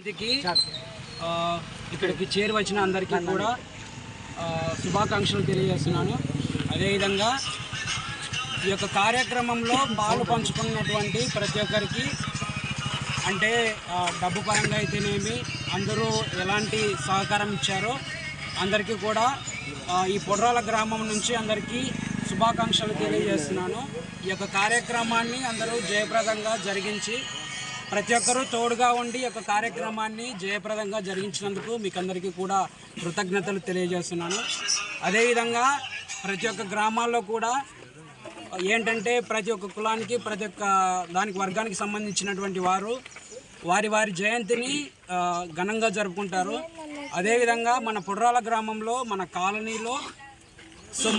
స్థితికి ఇక్కడికి చేరువచ్చిన అందరికీ కూడా శుభాకాంక్షలు తెలియజేస్తున్నాను. అదేవిధంగా ఈ యొక్క కార్యక్రమంలో పాలు పంచుకున్నటువంటి ప్రతి ఒక్కరికి అంటే డబ్బు పరంగా అయితేనేమి అందరూ ఎలాంటి సహకారం ఇచ్చారో అందరికీ కూడా ఈ పొడ్రాల గ్రామం నుంచి అందరికీ శుభాకాంక్షలు తెలియజేస్తున్నాను. ఈ యొక్క కార్యక్రమాన్ని అందరూ జయప్రదంగా జరిగించి ప్రతి ఒక్కరూ తోడుగా ఉండి ఈ యొక్క కార్యక్రమాన్ని జయప్రదంగా జరిగించినందుకు మీకు అందరికీ కూడా కృతజ్ఞతలు తెలియజేస్తున్నాను. అదేవిధంగా ప్రతి ఒక్క గ్రామాల్లో కూడా ఏంటంటే ప్రతి ఒక్క కులానికి ప్రతి ఒక్క దానికి వర్గానికి సంబంధించినటువంటి వారు వారి జయంతిని ఘనంగా జరుపుకుంటారు. అదేవిధంగా మన పొడ్రాల గ్రామంలో మన కాలనీలో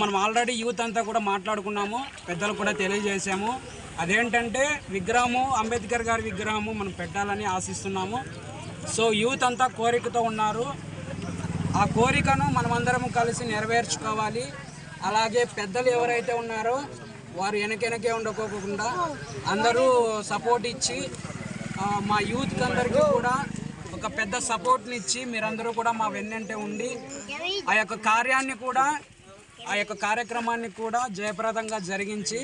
మనం ఆల్రెడీ యూత్ అంతా కూడా మాట్లాడుకున్నాము, పెద్దలు కూడా తెలియజేసాము. అదేంటంటే విగ్రహము అంబేద్కర్ గారి విగ్రహము మనం పెట్టాలని ఆశిస్తున్నాము. యూత్ అంతా కోరికతో ఉన్నారు. ఆ కోరికను మనమందరం కలిసి నెరవేర్చుకోవాలి. అలాగే పెద్దలు ఎవరైతే ఉన్నారో వారు వెనకే ఉండకోకుండా అందరూ సపోర్ట్ ఇచ్చి మా యూత్కి అందరికీ కూడా ఒక పెద్ద సపోర్ట్ని ఇచ్చి మీరందరూ కూడా మా వెన్నంటే ఉండి ఆ యొక్క కార్యక్రమాన్ని కూడా జయప్రదంగా జరిగించి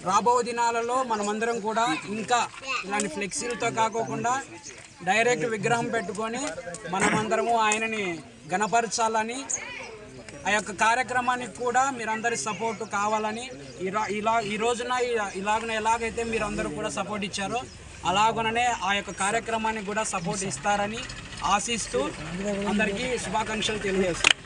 రాబో దినాలలో మనమందరం కూడా ఇంకా ఇలాంటి ఫ్లెక్సీలతో కాకోకుండా డైరెక్ట్ విగ్రహం పెట్టుకొని మనమందరము ఆయనని గణపరచాలని ఆ యొక్క కార్యక్రమానికి కూడా మీరందరి సపోర్టు కావాలని ఈ రోజున ఎలాగైతే మీరందరూ కూడా సపోర్ట్ ఇచ్చారో అలాగనే ఆ యొక్క కార్యక్రమానికి కూడా సపోర్ట్ ఇస్తారని ఆశిస్తూ అందరికీ శుభాకాంక్షలు తెలియజేస్తున్నాను.